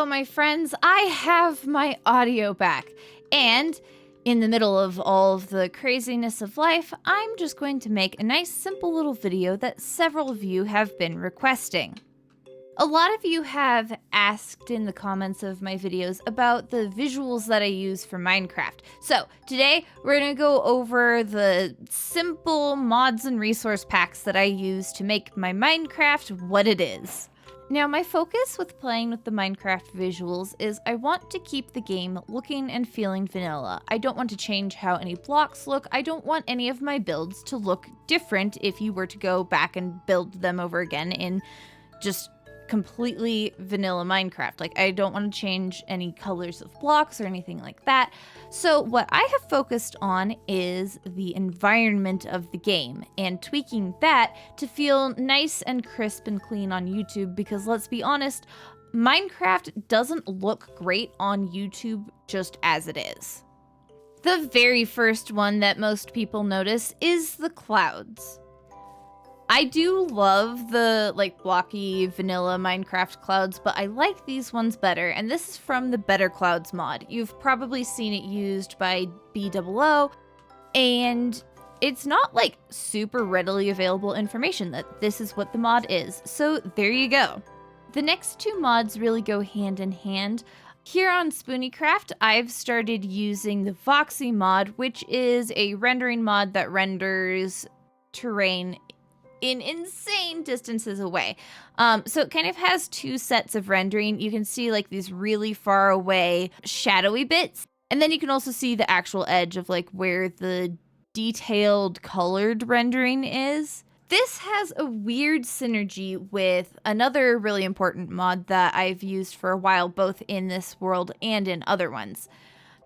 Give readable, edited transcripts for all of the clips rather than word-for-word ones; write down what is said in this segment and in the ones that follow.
Hello, my friends. I have my audio back. And in the middle of all of the craziness of life, I'm just going to make a nice, simple little video that several of you have been requesting. A lot of you have asked in the comments of my videos about the visuals that I use for Minecraft. So today we're going to go over the simple mods and resource packs that I use to make my Minecraft what it is. Now, my focus with playing with the Minecraft visuals is I want to keep the game looking and feeling vanilla. I don't want to change how any blocks look. I don't want any of my builds to look different if you were to go back and build them over again in just completely vanilla Minecraft. Like, I don't want to change any colors of blocks or anything like that. So what I have focused on is the environment of the game and tweaking that to feel nice and crisp and clean on YouTube, because let's be honest, Minecraft doesn't look great on YouTube just as it is. The very first one that most people notice is the clouds. I do love the blocky vanilla Minecraft clouds, but I like these ones better, and this is from the Better Clouds mod. You've probably seen it used by BOO, and it's not super readily available information that this is what the mod is, so there you go. The next two mods really go hand in hand. Here on Spoonicraft, I've started using the Voxy mod, which is a rendering mod that renders terrain in insane distances away. So it kind of has two sets of rendering. You can see these really far away shadowy bits, and then you can also see the actual edge of where the detailed colored rendering is. This has a weird synergy with another really important mod that I've used for a while, both in this world and in other ones.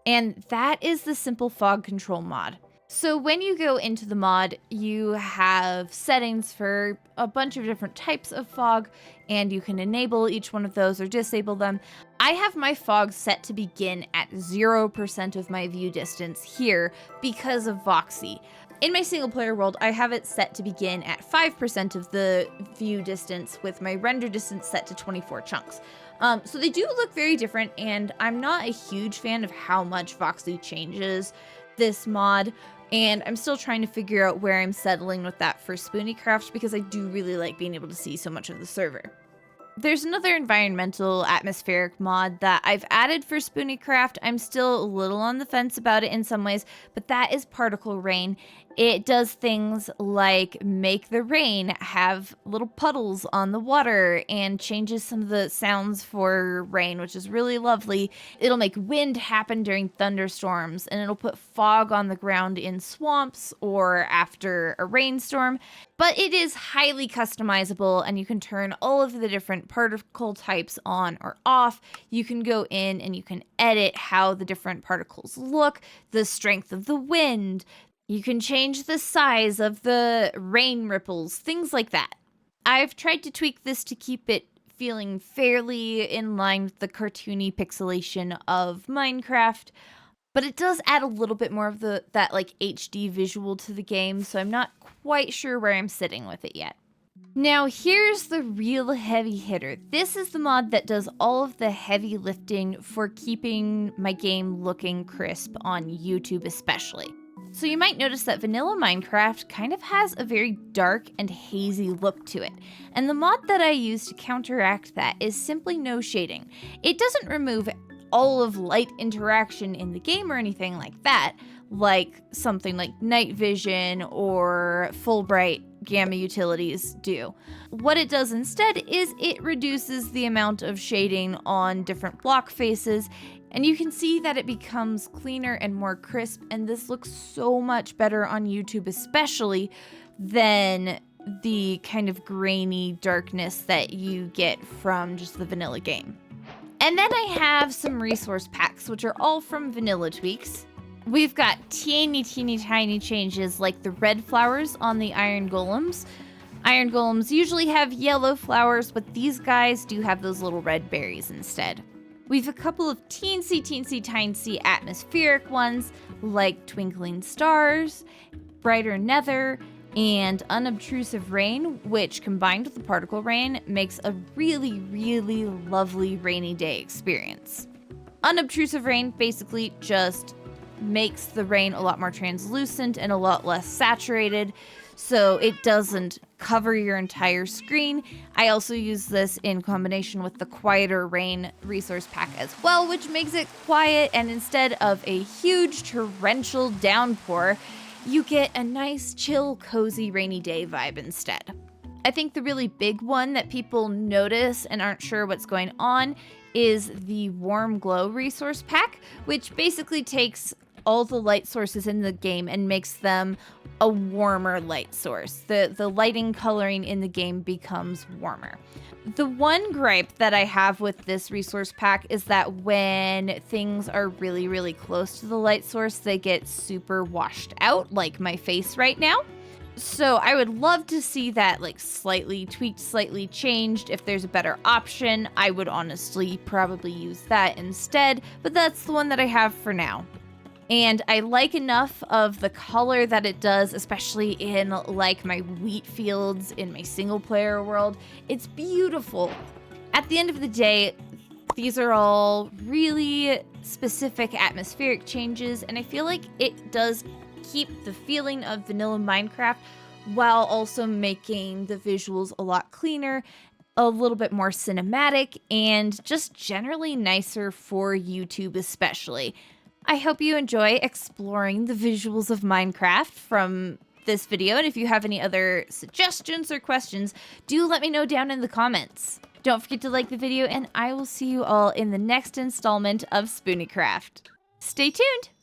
And that is the Simple Fog Control mod. So when you go into the mod, you have settings for a bunch of different types of fog, and you can enable each one of those or disable them. I have my fog set to begin at 0% of my view distance here because of Voxy. In my single player world, I have it set to begin at 5% of the view distance with my render distance set to 24 chunks. So they do look very different, and I'm not a huge fan of how much Voxy changes this mod, and I'm still trying to figure out where I'm settling with that for Spoonicraft, because I do really like being able to see so much of the server. There's another environmental atmospheric mod that I've added for Spoonicraft. I'm still a little on the fence about it in some ways, but that is Particle Rain. It does things like make the rain have little puddles on the water and changes some of the sounds for rain, which is really lovely. It'll make wind happen during thunderstorms, and it'll put fog on the ground in swamps or after a rainstorm. But it is highly customizable, and you can turn all of the different particle types on or off. You can go in and you can edit how the different particles look, the strength of the wind. You can change the size of the rain ripples, things like that. I've tried to tweak this to keep it feeling fairly in line with the cartoony pixelation of Minecraft, but it does add a little bit more of that HD visual to the game, so I'm not quite sure where I'm sitting with it yet. Now here's the real heavy hitter. This is the mod that does all of the heavy lifting for keeping my game looking crisp on YouTube especially. So you might notice that vanilla Minecraft kind of has a very dark and hazy look to it. And the mod that I use to counteract that is simply no shading. It doesn't remove all of light interaction in the game or anything like that, like something like night vision or Fulbright gamma utilities do. What it does instead is it reduces the amount of shading on different block faces, and you can see that it becomes cleaner and more crisp, and this looks so much better on YouTube especially than the kind of grainy darkness that you get from just the vanilla game. And then I have some resource packs, which are all from Vanilla Tweaks. We've got teeny tiny changes like the red flowers on the iron golems. Iron golems usually have yellow flowers, but these guys do have those little red berries instead. We've a couple of teensy atmospheric ones like twinkling stars, brighter nether, and unobtrusive rain, which combined with the particle rain makes a really, really lovely rainy day experience. Unobtrusive rain basically just makes the rain a lot more translucent and a lot less saturated, so it doesn't cover your entire screen. I also use this in combination with the Quieter Rain resource pack as well, which makes it quiet, and instead of a huge torrential downpour, you get a nice, chill, cozy rainy day vibe instead. I think the really big one that people notice and aren't sure what's going on is the Warm Glow resource pack, which basically takes all the light sources in the game and makes them a warmer light source. The lighting coloring in the game becomes warmer. The one gripe that I have with this resource pack is that when things are really, really close to the light source, they get super washed out, like my face right now. So I would love to see that like slightly tweaked, slightly changed. If there's a better option, I would honestly probably use that instead, but that's the one that I have for now. And I like enough of the color that it does, especially in like my wheat fields in my single player world. It's beautiful. At the end of the day, these are all really specific atmospheric changes, and I feel like it does keep the feeling of vanilla Minecraft while also making the visuals a lot cleaner, a little bit more cinematic, and just generally nicer for YouTube especially. I hope you enjoy exploring the visuals of Minecraft from this video, and if you have any other suggestions or questions, do let me know down in the comments. Don't forget to like the video, and I will see you all in the next installment of Spoonicraft. Stay tuned!